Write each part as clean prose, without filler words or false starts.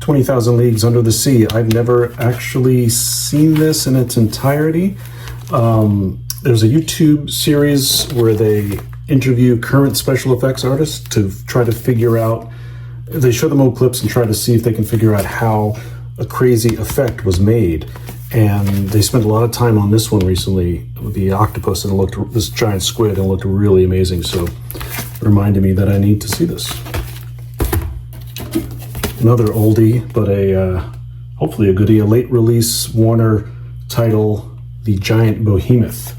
20,000 Leagues Under the Sea. I've never actually seen this in its entirety. There's a YouTube series where they interview current special effects artists to try to figure out, they show them old clips and try to see if they can figure out how a crazy effect was made. And they spent a lot of time on this one recently, the octopus, and it looked, this giant squid, and it looked really amazing. So it reminded me that I need to see this. Another oldie, but hopefully a goodie, a late release Warner title, The Giant Behemoth,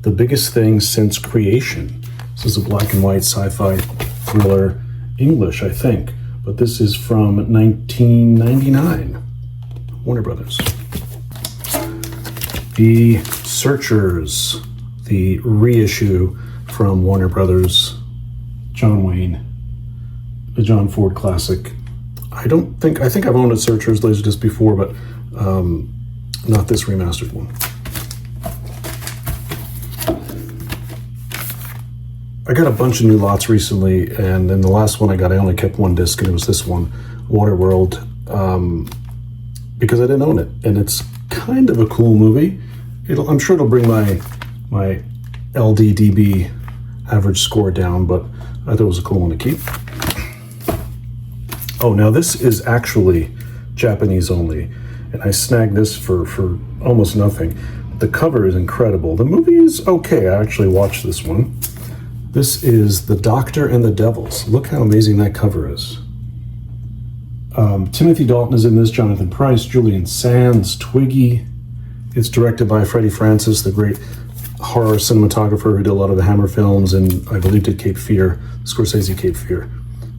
the biggest thing since creation. This is a black and white sci-fi thriller, English, I think, but this is from 1999, Warner Brothers. The Searchers, the reissue from Warner Brothers, John Wayne, the John Ford classic. I think I've owned a Searchers Laserdisc before, but not this remastered one. I got a bunch of new lots recently, and in the last one I got, I only kept one disc, and it was this one, Waterworld, because I didn't own it, and it's kind of a cool movie. I'm sure it'll bring my LDDB average score down, but I thought it was a cool one to keep. Oh, now this is actually Japanese only, and I snagged this for almost nothing. The cover is incredible. The movie is okay. I actually watched this one. This is The Doctor and the Devils. Look how amazing that cover is. Timothy Dalton is in this, Jonathan Pryce, Julian Sands, Twiggy. It's directed by Freddie Francis, the great horror cinematographer who did a lot of the Hammer films and I believe did Cape Fear, Scorsese Cape Fear.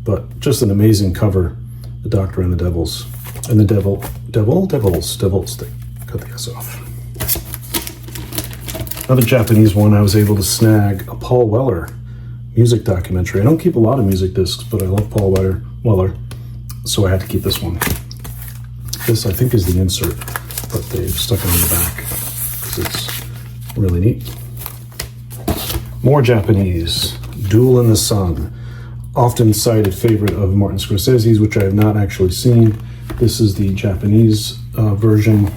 But just an amazing cover, The Doctor and the Devils. And the Devils, they cut the S off. Another Japanese one, I was able to snag a Paul Weller music documentary. I don't keep a lot of music discs, but I love Paul Weller, so I had to keep this one. This, I think, is the insert, but they've stuck it on the back because it's really neat. More Japanese, Duel in the Sun. Often cited favorite of Martin Scorsese's, which I have not actually seen. This is the Japanese version.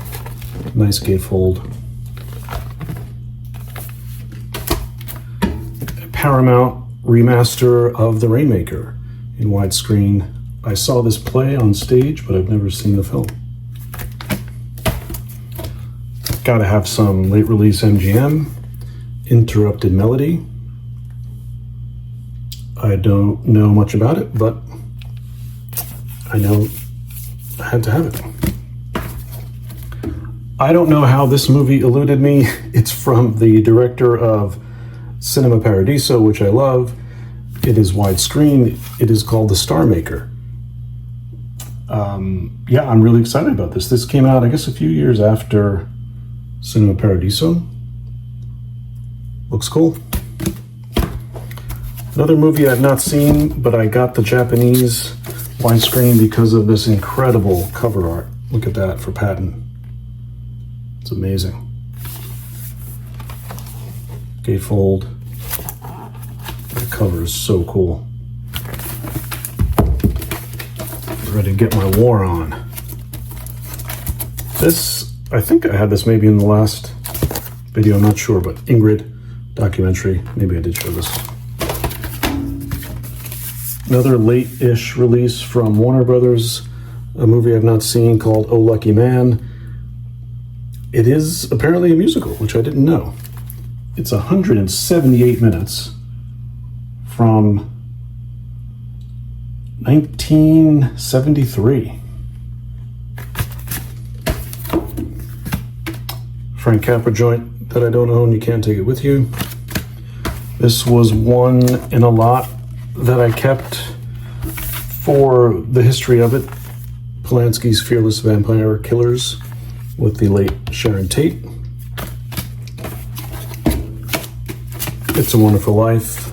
Nice gatefold. Paramount remaster of The Rainmaker in widescreen. I saw this play on stage, but I've never seen the film. Gotta have some late release MGM. Interrupted Melody. I don't know much about it, but I know I had to have it. I don't know how this movie eluded me. It's from the director of Cinema Paradiso, which I love. It is widescreen. It is called The Star Maker. Yeah, I'm really excited about this. This came out, I guess, a few years after Cinema Paradiso. Looks cool. Another movie I've not seen, but I got the Japanese widescreen because of this incredible cover art. Look at that for Patton. It's amazing. Gatefold. The cover is so cool. Ready to get my war on. This, I think I had this maybe in the last video, I'm not sure, but Ingrid documentary. Maybe I did show this. Another late-ish release from Warner Brothers, a movie I've not seen called Oh Lucky Man. It is apparently a musical, which I didn't know. It's 178 minutes from 1973. Frank Capra joint that I don't own, you can't take it with you. This was one in a lot that I kept for the history of it. Polanski's Fearless Vampire Killers with the late Sharon Tate. It's a Wonderful Life.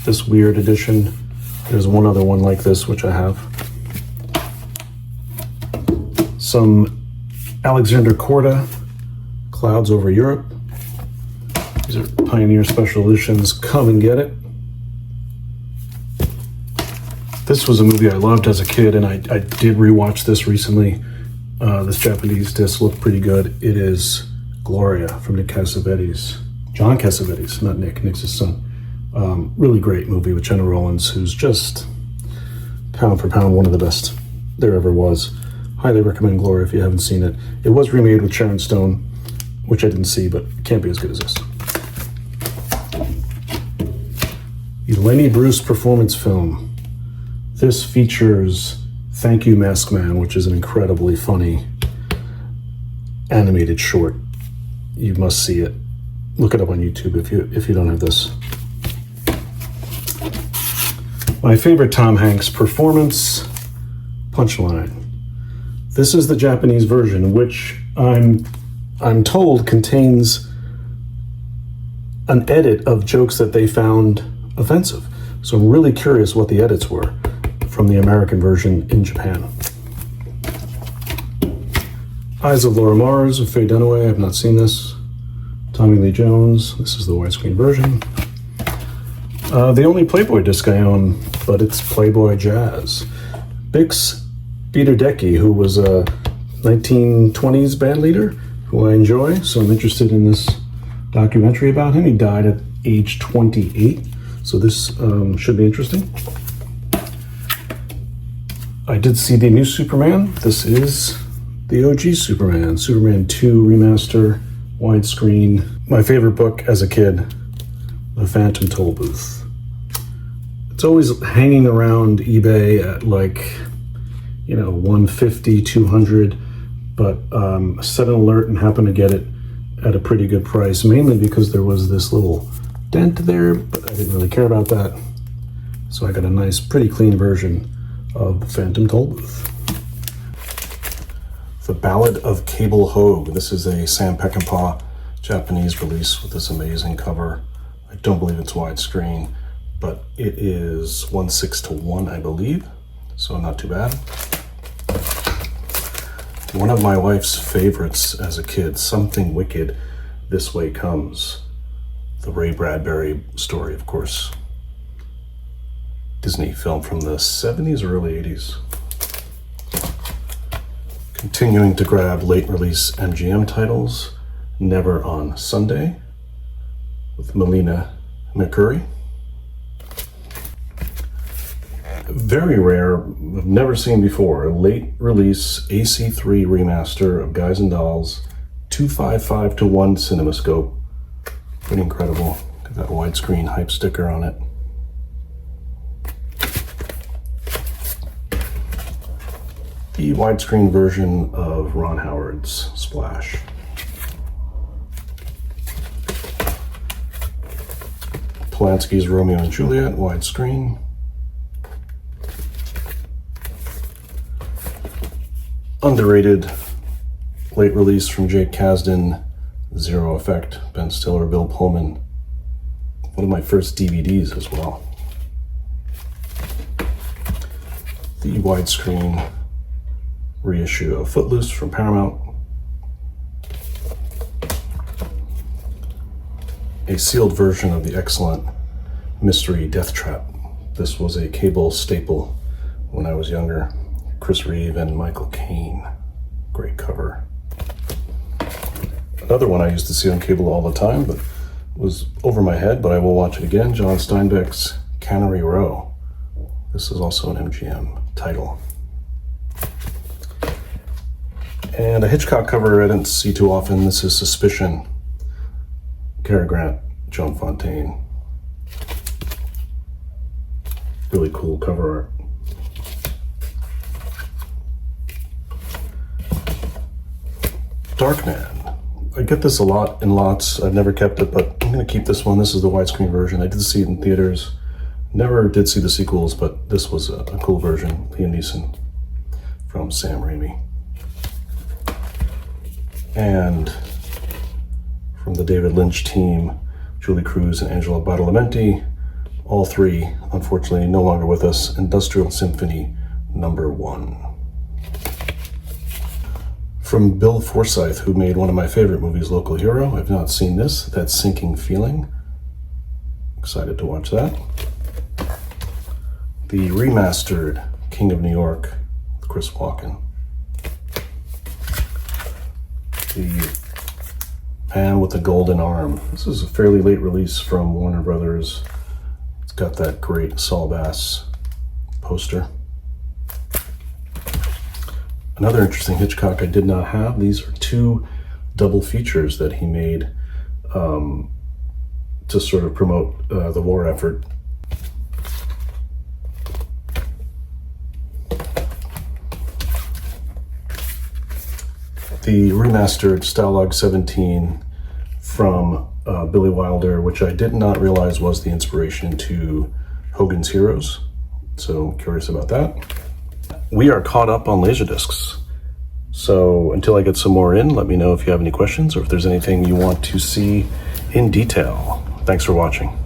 This weird edition. There's one other one like this, which I have. Some Alexander Korda, Clouds Over Europe. These are Pioneer Special Editions. Come and get it. This was a movie I loved as a kid, and I did rewatch this recently. This Japanese disc looked pretty good. It is Gloria from Nick Cassavetes. John Cassavetes, not Nick. Nick's his son. Really great movie with Jenna Rollins, who's just pound for pound one of the best there ever was. Highly recommend Gloria if you haven't seen it. It was remade with Sharon Stone, which I didn't see, but it can't be as good as this. The Lenny Bruce performance film. This features Thank You Mask Man, which is an incredibly funny animated short. You must see it. Look it up on YouTube if you don't have this. My favorite Tom Hanks performance, Punchline. This is the Japanese version, which I'm told contains an edit of jokes that they found offensive. So I'm really curious what the edits were from the American version in Japan. Eyes of Laura Mars of Faye Dunaway. I've not seen this. Tommy Lee Jones. This is the widescreen version. The only Playboy disc I own, but it's Playboy Jazz. Bix Beiderbecke, who was a 1920s band leader, who I enjoy, so I'm interested in this documentary about him. He died at age 28, so this should be interesting. I did see the new Superman. This is the OG Superman, Superman 2 remaster, widescreen. My favorite book as a kid, The Phantom Toll Booth. It's always hanging around eBay at like, you know, $150, $200, but I set an alert and happened to get it at a pretty good price, mainly because there was this little dent there, but I didn't really care about that. So I got a nice, pretty clean version of the Phantom Toll Booth. The Ballad of Cable Hogue. This is a Sam Peckinpah Japanese release with this amazing cover. I don't believe it's widescreen, but it is 1:6:1, I believe, so not too bad. One of my wife's favorites as a kid, Something Wicked, This Way Comes. The Ray Bradbury story, of course. Disney film from the 70s or early 80s. Continuing to grab late release MGM titles, Never on Sunday with Melina McCurry. Very rare, I've never seen before, a late release AC3 remaster of Guys and Dolls, 255:1 CinemaScope. Pretty incredible. Got that widescreen hype sticker on it. The widescreen version of Ron Howard's Splash. Polanski's Romeo and Juliet, widescreen. Underrated late release from Jake Kasdan, Zero Effect, Ben Stiller, Bill Pullman. One of my first DVDs as well. The widescreen reissue of Footloose from Paramount. A sealed version of the excellent Mystery Death Trap. This was a cable staple when I was younger. Chris Reeve and Michael Caine. Great cover. Another one I used to see on cable all the time, but was over my head, but I will watch it again. John Steinbeck's Cannery Row. This is also an MGM title. And a Hitchcock cover I didn't see too often. This is Suspicion. Cary Grant, Joan Fontaine. Really cool cover art. Darkman. I get this a lot in lots. I've never kept it, but I'm going to keep this one. This is the widescreen version. I did see it in theaters. Never did see the sequels, but this was a cool version. Liam Neeson from Sam Raimi. And from the David Lynch team, Julie Cruz and Angela Badalamenti. All three, unfortunately, no longer with us. Industrial Symphony #1. From Bill Forsyth, who made one of my favorite movies, Local Hero. I've not seen this. That Sinking Feeling. Excited to watch that. the remastered King of New York with Chris Walken. The Man with the Golden Arm. This is a fairly late release from Warner Brothers. It's got that great Saul Bass poster. Another interesting Hitchcock I did not have. These are two double features that he made to sort of promote the war effort. The remastered Stalag 17 from Billy Wilder, which I did not realize was the inspiration to Hogan's Heroes. So I'm curious about that. We are caught up on Laserdiscs. So until I get some more in, let me know if you have any questions or if there's anything you want to see in detail. Thanks for watching.